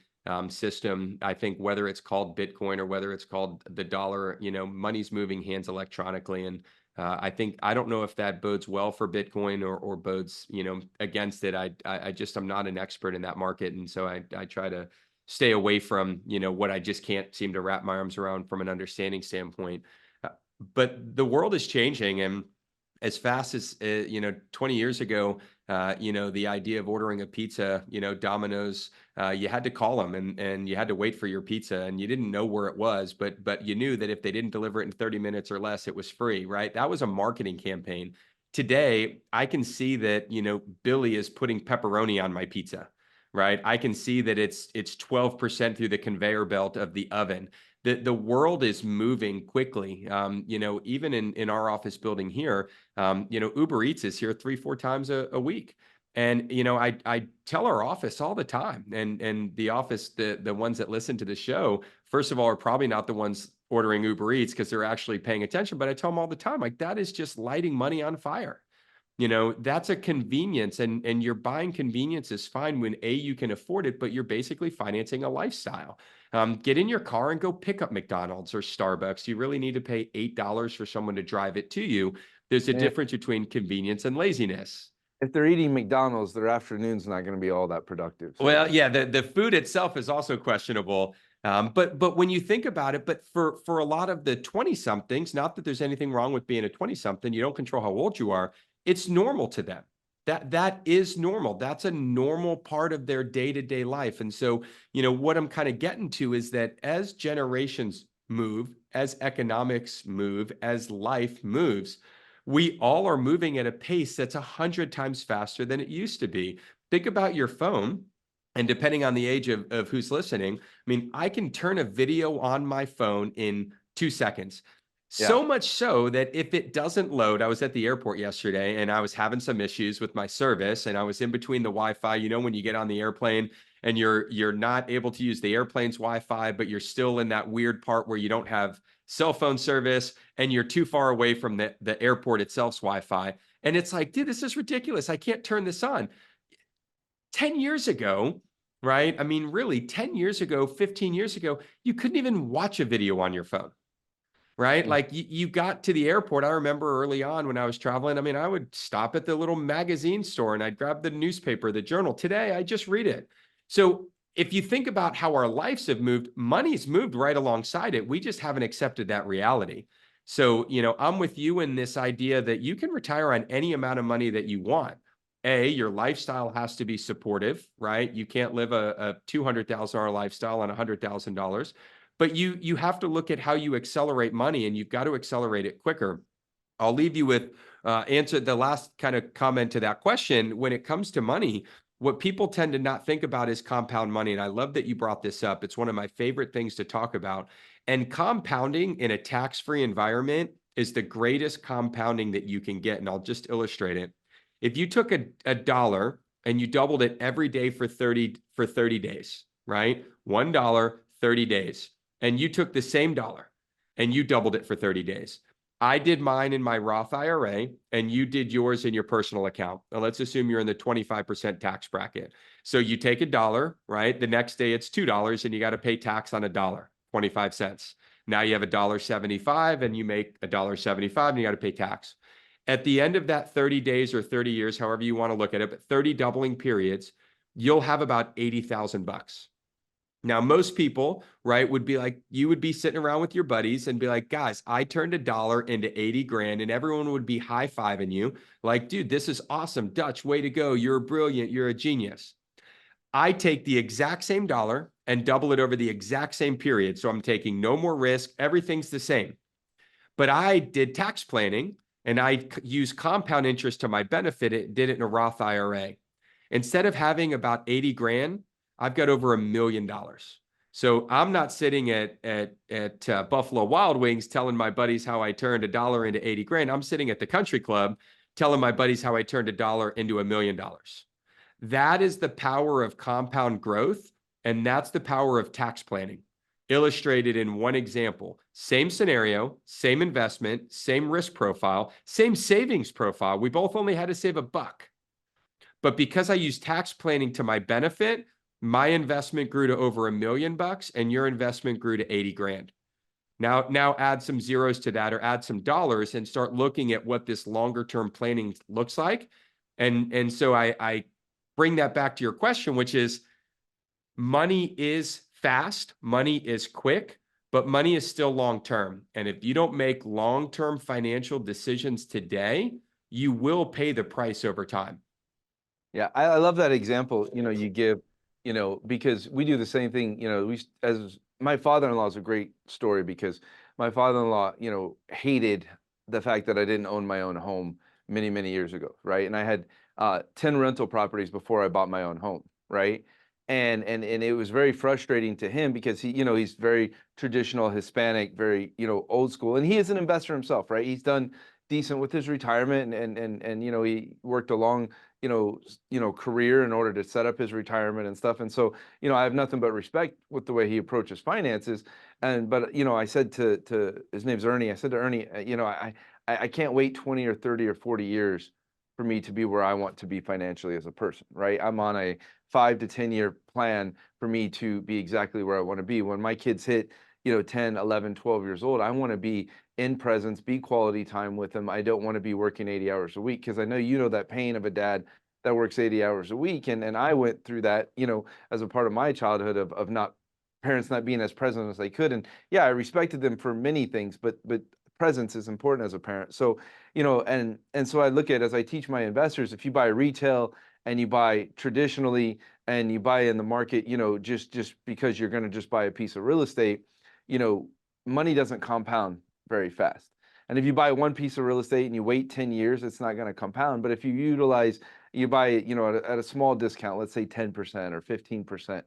system. I think whether it's called Bitcoin or whether it's called the dollar, money's moving hands electronically, and I don't know if that bodes well for Bitcoin or bodes against it. I'm not an expert in that market, and so I try to stay away from what I just can't seem to wrap my arms around from an understanding standpoint. But the world is changing, and as fast as 20 years ago, the idea of ordering a pizza, Domino's, you had to call them and you had to wait for your pizza, and you didn't know where it was, but you knew that if they didn't deliver it in 30 minutes or less, it was free, right? That was a marketing campaign. Today, I can see that Billy is putting pepperoni on my pizza, right? I can see that it's 12% through the conveyor belt of the oven. The world is moving quickly. Even in our office building here, Uber Eats is here 3-4 times a week. And, I tell our office all the time, and the office, the ones that listen to the show, first of all, are probably not the ones ordering Uber Eats because they're actually paying attention. But I tell them all the time, like, that is just lighting money on fire. That's a convenience, and you're buying convenience is fine when you can afford it, but you're basically financing a lifestyle. Get in your car and go pick up McDonald's or Starbucks. You really need to pay $8 for someone to drive it to you. There's a difference between convenience and laziness. If they're eating McDonald's, their afternoon's not going to be all that productive. So. Well, yeah, the food itself is also questionable. But when you think about it, but for a lot of the 20-somethings, not that there's anything wrong with being a 20-something, you don't control how old you are. It's normal to them. That is normal. That's a normal part of their day-to-day life. And so, what I'm kind of getting to is that as generations move, as economics move, as life moves, we all are moving at a pace that's 100 times faster than it used to be. Think about your phone. And depending on the age of who's listening, I mean, I can turn a video on my phone in 2 seconds. So much so that if it doesn't load, I was at the airport yesterday and I was having some issues with my service, and I was in between the Wi-Fi. When you get on the airplane and you're not able to use the airplane's Wi-Fi, but you're still in that weird part where you don't have cell phone service and you're too far away from the airport itself's Wi-Fi. And it's like, dude, this is ridiculous. I can't turn this on. 10 years ago, right? I mean, really 10 years ago, 15 years ago, you couldn't even watch a video on your phone. Right? Like you got to the airport. I remember early on when I was traveling, I mean, I would stop at the little magazine store and I'd grab the newspaper, the journal. Today, I just read it. So if you think about how our lives have moved, money's moved right alongside it. We just haven't accepted that reality. So, I'm with you in this idea that you can retire on any amount of money that you want. Your lifestyle has to be supportive, right? You can't live a $200,000 lifestyle on $100,000. But you have to look at how you accelerate money, and you've got to accelerate it quicker. I'll leave you with answer the last kind of comment to that question. When it comes to money, what people tend to not think about is compound money. And I love that you brought this up. It's one of my favorite things to talk about. And compounding in a tax-free environment is the greatest compounding that you can get. And I'll just illustrate it. If you took a dollar and you doubled it every day for 30 days, right? $1, 30 days. And you took the same dollar and you doubled it for 30 days. I did mine in my Roth IRA and you did yours in your personal account. Now let's assume you're in the 25% tax bracket. So you take $1, right? The next day it's $2 and you got to pay tax on $1, 25 cents. Now you have $1.75 and you make $1.75 and you got to pay tax. At the end of that 30 days or 30 years, however you want to look at it, but 30 doubling periods, you'll have about 80,000 bucks. Now, most people, right, would be like, you would be sitting around with your buddies and be like, guys, I turned $1 into 80 grand, and everyone would be high-fiving you like, dude, this is awesome. Dutch, way to go. You're brilliant. You're a genius. I take the exact same dollar and double it over the exact same period. So I'm taking no more risk. Everything's the same. But I did tax planning and I used compound interest to my benefit. It did it in a Roth IRA. Instead of having about 80 grand, I've got over $1 million. So I'm not sitting at Buffalo Wild Wings telling my buddies how I turned $1 into 80 grand. I'm sitting at the country club telling my buddies how I turned $1 into $1 million. That is the power of compound growth, and that's the power of tax planning. Illustrated in one example. Same scenario, same investment, same risk profile, same savings profile. We both only had to save $1. But because I used tax planning to my benefit, my investment grew to over $1 million and your investment grew to 80 grand. Now add some zeros to that or add some dollars and start looking at what this longer term planning looks like. And so I bring that back to your question, which is money is fast, money is quick, but money is still long term. And if you don't make long-term financial decisions today, you will pay the price over time. Yeah, I love that example, you give, because we do the same thing, as my father-in-law is a great story because my father-in-law, hated the fact that I didn't own my own home many, many years ago, right? And I had 10 rental properties before I bought my own home, right? And it was very frustrating to him because he's very traditional Hispanic, very, old school, and he is an investor himself, right? He's done decent with his retirement and he worked a long career in order to set up his retirement and stuff. And so, I have nothing but respect with the way he approaches finances. But I said to his name's Ernie, I said to Ernie, I can't wait 20 or 30 or 40 years for me to be where I want to be financially as a person, right? I'm on a 5 to 10 year plan for me to be exactly where I want to be. When my kids hit, 10, 11, 12 years old, I want to be in presence, be quality time with them. I don't want to be working 80 hours a week because I know that pain of a dad that works 80 hours a week. And I went through that, as a part of my childhood of not parents not being as present as they could. And yeah, I respected them for many things, but presence is important as a parent. So, and so I look at, as I teach my investors, if you buy retail and you buy traditionally and you buy in the market, just because you're going to just buy a piece of real estate, money doesn't compound very fast. And if you buy one piece of real estate and you wait 10 years, it's not going to compound. But if you buy it, at a small discount, let's say 10% or 15%,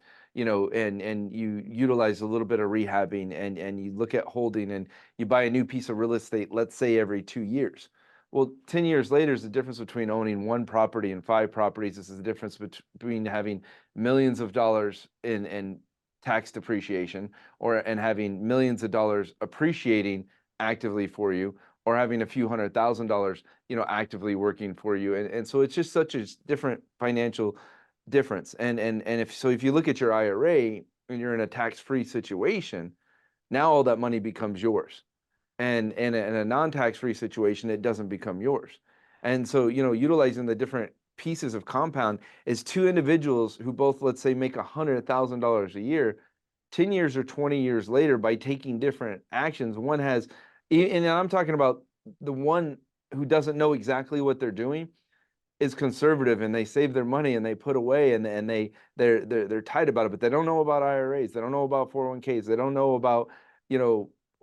and you utilize a little bit of rehabbing and you look at holding and you buy a new piece of real estate, let's say every 2 years. Well, 10 years later is the difference between owning one property and 5 properties. This is the difference between having millions of dollars in tax depreciation and having millions of dollars appreciating actively for you, or having a few $100,000, actively working for you. And so it's just such a different financial difference. And if you look at your IRA and you're in a tax-free situation, now all that money becomes yours. And in a non-tax-free situation, it doesn't become yours. And so, utilizing the different pieces of compound is 2 individuals who both, let's say, make $100,000 a year, 10 years or 20 years later, by taking different actions. One has, and I'm talking about the one who doesn't know exactly what they're doing, is conservative and they save their money and they put away and they're tight about it, but they don't know about IRAs, they don't know about 401ks, they don't know about,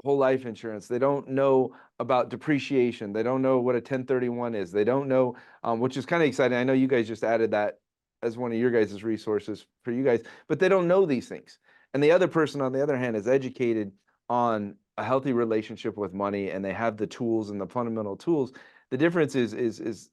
whole life insurance, they don't know about depreciation, they don't know what a 1031 is, they don't know, which is kind of exciting. I know you guys just added that as one of your guys' resources for you guys, but they don't know these things. And the other person, on the other hand, is educated on a healthy relationship with money, and they have the tools and the fundamental tools. The difference is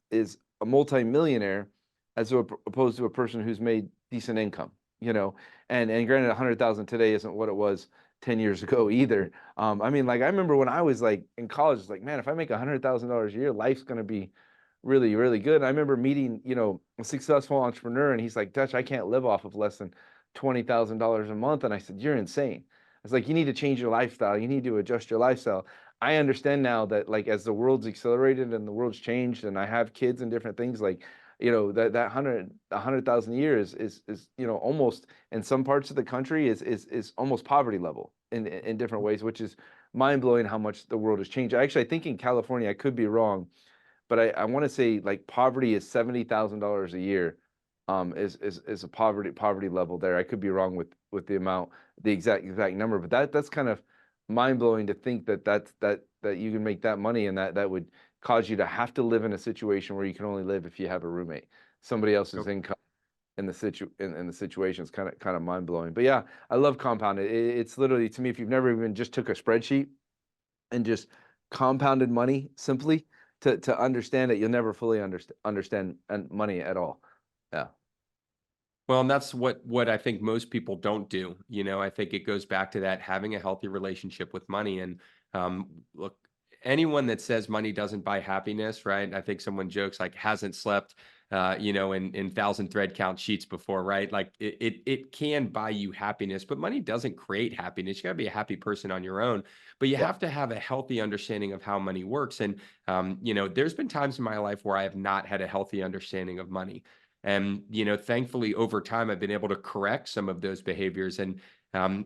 a multimillionaire as opposed to a person who's made decent income, and granted, 100,000 today isn't what it was 10 years ago either. I remember when I was in college, it's man, if I make $100,000 a year, life's going to be really, really good. And I remember meeting, a successful entrepreneur, and he's like, Dutch, I can't live off of less than $20,000 a month. And I said, you're insane. It's you need to change your lifestyle. You need to adjust your lifestyle. I understand now that as the world's accelerated and the world's changed and I have kids and different things, that 100,000 a year is almost, in some parts of the country, is almost poverty level in different ways, which is mind blowing how much the world has changed. Actually, I think in California, I could be wrong, but I want to say like poverty is $70,000 a year, is a poverty level there. I could be wrong with the exact number, but that's kind of mind blowing to think that you can make that money, and that would cause you to have to live in a situation where you can only live if you have a roommate. Somebody else's income in the situation is kind of mind blowing. But yeah, I love compounding. It's literally, to me, if you've never even just took a spreadsheet and just compounded money simply to understand it, you'll never fully understand money at all. Yeah. Well, and that's what I think most people don't do. I think it goes back to that, having a healthy relationship with money. And look, anyone that says money doesn't buy happiness, right? I think someone jokes like hasn't slept, in 1,000 thread count sheets before, right? Like it can buy you happiness, but money doesn't create happiness. You got to be a happy person on your own, but you have to have a healthy understanding of how money works. And there's been times in my life where I have not had a healthy understanding of money. And, thankfully, over time, I've been able to correct some of those behaviors. And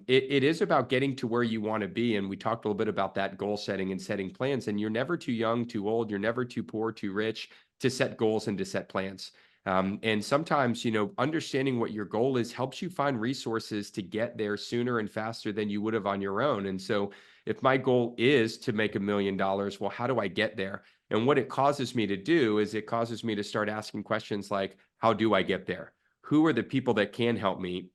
it is about getting to where you want to be. And we talked a little bit about that, goal setting and setting plans. And you're never too young, too old. You're never too poor, too rich to set goals and to set plans. And sometimes, understanding what your goal is helps you find resources to get there sooner and faster than you would have on your own. And so if my goal is to make $1 million, well, how do I get there? And what it causes me to do is it causes me to start asking questions like, how do I get there? Who are the people that can help me?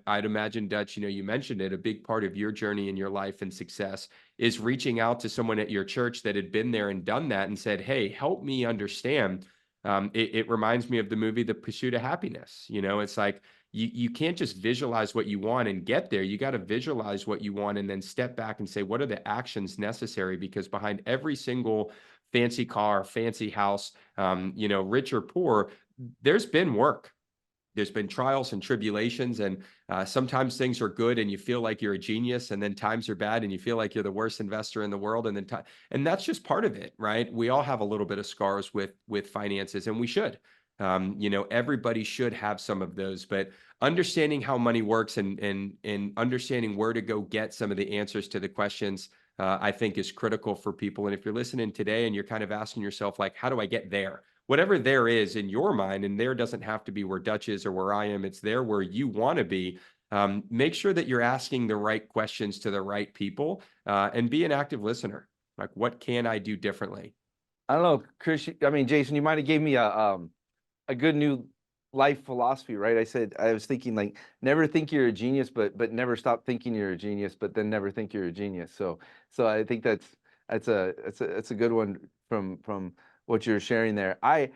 I'd imagine, Dutch, you mentioned it, a big part of your journey in your life and success is reaching out to someone at your church that had been there and done that and said, hey, help me understand. It reminds me of the movie, The Pursuit of Happiness. It's like, you can't just visualize what you want and get there. You got to visualize what you want and then step back and say, what are the actions necessary? Because behind every single fancy car, fancy house, rich or poor, there's been work. There's been trials and tribulations, and sometimes things are good and you feel like you're a genius, and then times are bad and you feel like you're the worst investor in the world. And that's just part of it, right? We all have a little bit of scars with finances, and we should. Everybody should have some of those, but understanding how money works and understanding where to go get some of the answers to the questions, I think is critical for people. And if you're listening today and you're kind of asking yourself, like, how do I get there? Whatever there is in your mind, and there doesn't have to be where Dutch is or where I am, it's there where you want to be. Make sure that you're asking the right questions to the right people, and be an active listener. Like, what can I do differently? I don't know, Chris. Jason, you might have gave me a good new life philosophy, right? I was thinking like, never think you're a genius, but never stop thinking you're a genius, but then never think you're a genius. So I think that's a good one from what you're sharing there. I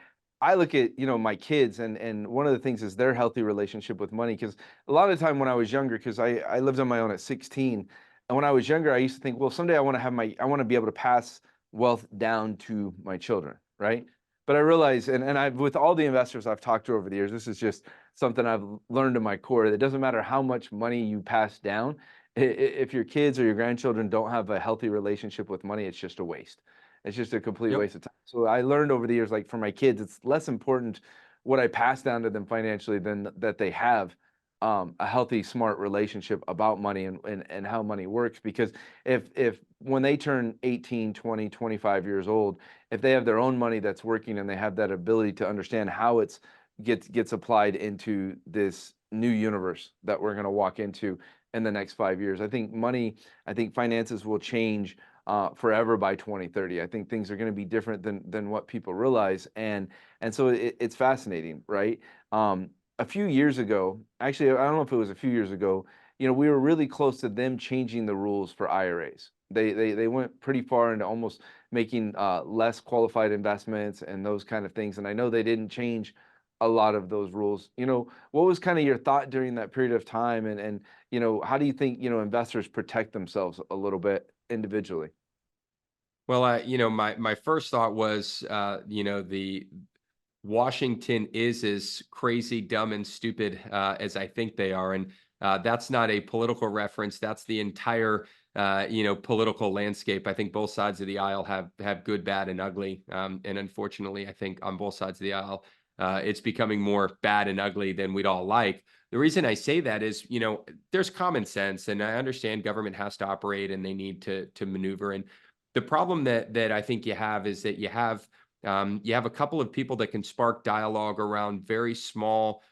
look at, my kids, and one of the things is their healthy relationship with money. Because a lot of the time when I was younger, because I lived on my own at 16, and when I was younger, I used to think, well, someday I want to be able to pass wealth down to my children, right? But I realize, and I've, with all the investors I've talked to over the years, this is just something I've learned in my core. It doesn't matter how much money you pass down. If your kids or your grandchildren don't have a healthy relationship with money, it's just a waste. It's just a complete waste of time. So I learned over the years, like for my kids, it's less important what I pass down to them financially than that they have a healthy, smart relationship about money and how money works. Because if when they turn 18, 20, 25 years old, if they have their own money that's working and they have that ability to understand how it gets applied into this new universe that we're going to walk into in the next 5 years, I think finances will change forever by 2030. I think things are going to be different than what people realize, and so it's fascinating, right? A few years ago, actually, I don't know if it was a few years ago, we were really close to them changing the rules for IRAs. They went pretty far into almost making less qualified investments and those kind of things. And I know they didn't change a lot of those rules. What was kind of your thought during that period of time? And how do you think, investors protect themselves a little bit individually? Well, my first thought was, the Washington is as crazy, dumb, and stupid as I think they are. And that's not a political reference. That's the entire, political landscape. I think both sides of the aisle have good, bad, and ugly. And unfortunately, I think on both sides of the aisle, it's becoming more bad and ugly than we'd all like. The reason I say that is, there's common sense, and I understand government has to operate and they need to maneuver. And the problem that I think you have is that you have a couple of people that can spark dialogue around very small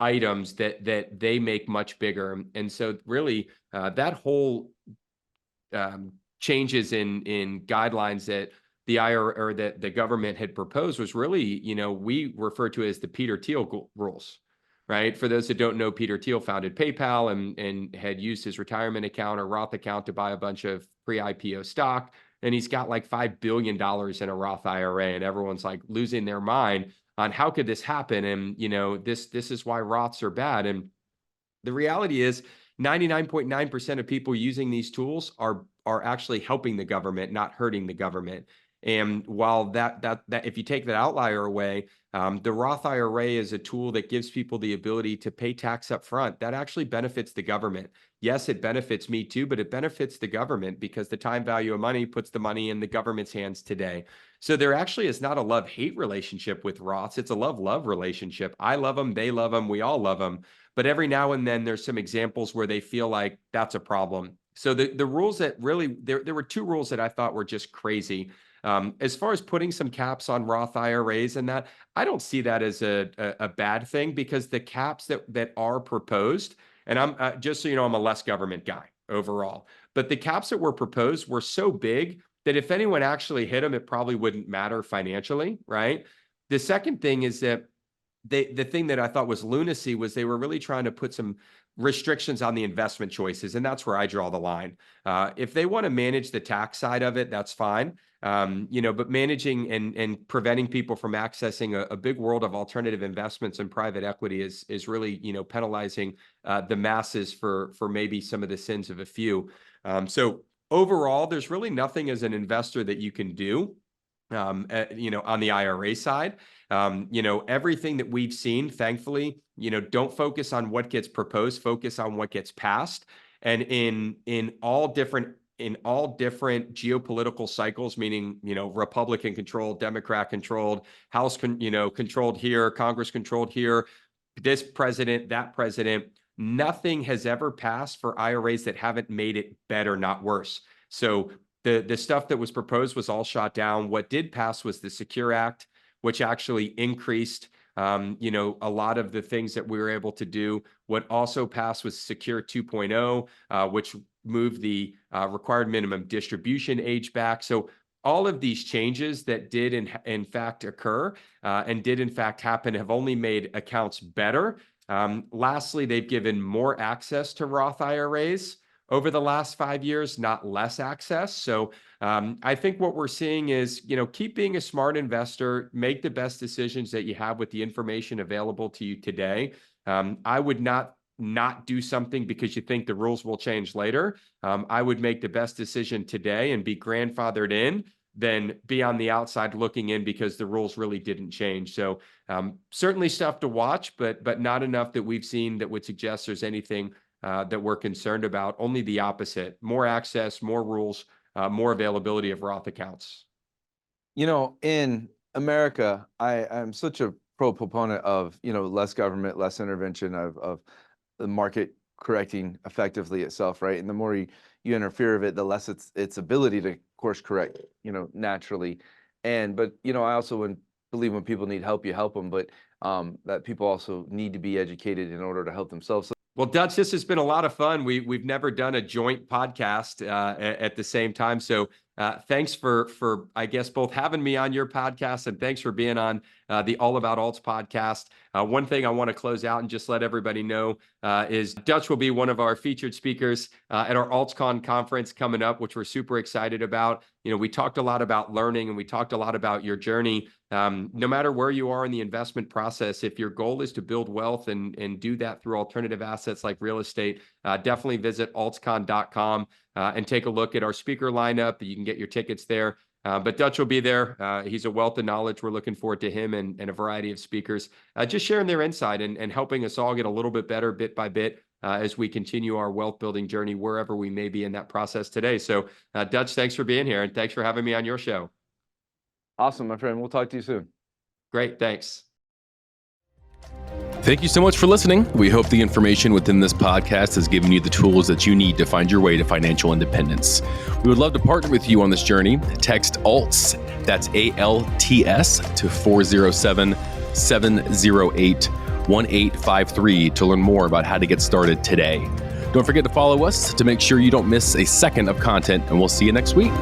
items that they make much bigger. And so really that whole changes in guidelines that the or that the government had proposed was really, we refer to it as the Peter Thiel rules, right? For those that don't know, Peter Thiel founded PayPal and had used his retirement account or Roth account to buy a bunch of pre-IPO stock. And he's got like $5 billion in a Roth IRA, and everyone's like losing their mind on how could this happen? And, this is why Roths are bad. And the reality is 99.9% of people using these tools are actually helping the government, not hurting the government. And while that if you take that outlier away, the Roth IRA is a tool that gives people the ability to pay tax up front. That actually benefits the government. Yes, it benefits me too, but it benefits the government because the time value of money puts the money in the government's hands today. So there actually is not a love-hate relationship with Roths. It's a love-love relationship. I love them. They love them. We all love them. But every now and then there's some examples where they feel like that's a problem. So the rules that really, there were two rules that I thought were just crazy. As far as putting some caps on Roth IRAs and that, I don't see that as a bad thing, because the caps that are proposed, and I'm just so you know, I'm a less government guy overall, but the caps that were proposed were so big that if anyone actually hit them, it probably wouldn't matter financially, right? The second thing is that the thing that I thought was lunacy was they were really trying to put some restrictions on the investment choices. And that's where I draw the line. If they want to manage the tax side of it, that's fine. But managing and preventing people from accessing a big world of alternative investments and private equity is really, penalizing the masses for maybe some of the sins of a few. So overall, there's really nothing as an investor that you can do on the IRA side. Everything that we've seen, thankfully, don't focus on what gets proposed, focus on what gets passed. And in all different geopolitical cycles, meaning, Republican controlled, Democrat controlled, House, controlled here, Congress controlled here, this president, that president, nothing has ever passed for IRAs that haven't made it better, not worse. So the stuff that was proposed was all shot down. What did pass was the Secure Act, which actually increased, a lot of the things that we were able to do. What also passed was Secure 2.0, which moved the required minimum distribution age back. So all of these changes that did in fact occur and did in fact happen have only made accounts better. Lastly, they've given more access to Roth IRAs over the last 5 years, not less access. So I think what we're seeing is, keep being a smart investor, make the best decisions that you have with the information available to you today. I would not do something because you think the rules will change later. I would make the best decision today and be grandfathered in than be on the outside looking in because the rules really didn't change. So certainly stuff to watch, but not enough that we've seen that would suggest there's anything that we're concerned about. Only the opposite: more access, more rules, more availability of Roth accounts. In America, I'm such a proponent of, less government, less intervention, of the market correcting effectively itself, right? And the more you interfere with it, the less its ability to course correct, naturally. But I also believe when people need help, you help them, but that people also need to be educated in order to help themselves. Well, Dutch, this has been a lot of fun. We've never done a joint podcast at the same time. So thanks for I guess both having me on your podcast, and thanks for being on the All About Alts podcast. One thing I want to close out and just let everybody know is Dutch will be one of our featured speakers at our AltsCon conference coming up, which we're super excited about. We talked a lot about learning, and we talked a lot about your journey. No matter where you are in the investment process, if your goal is to build wealth and do that through alternative assets like real estate, definitely visit altscon.com and take a look at our speaker lineup. You can get your tickets there. But Dutch will be there. He's a wealth of knowledge. We're looking forward to him and a variety of speakers just sharing their insight and helping us all get a little bit better bit by bit as we continue our wealth building journey wherever we may be in that process today. So Dutch, thanks for being here, and thanks for having me on your show. Awesome, my friend. We'll talk to you soon. Great. Thanks. Thank you so much for listening. We hope the information within this podcast has given you the tools that you need to find your way to financial independence. We would love to partner with you on this journey. Text ALTS, that's ALTS, to 407-708-1853 to learn more about how to get started today. Don't forget to follow us to make sure you don't miss a second of content, and we'll see you next week.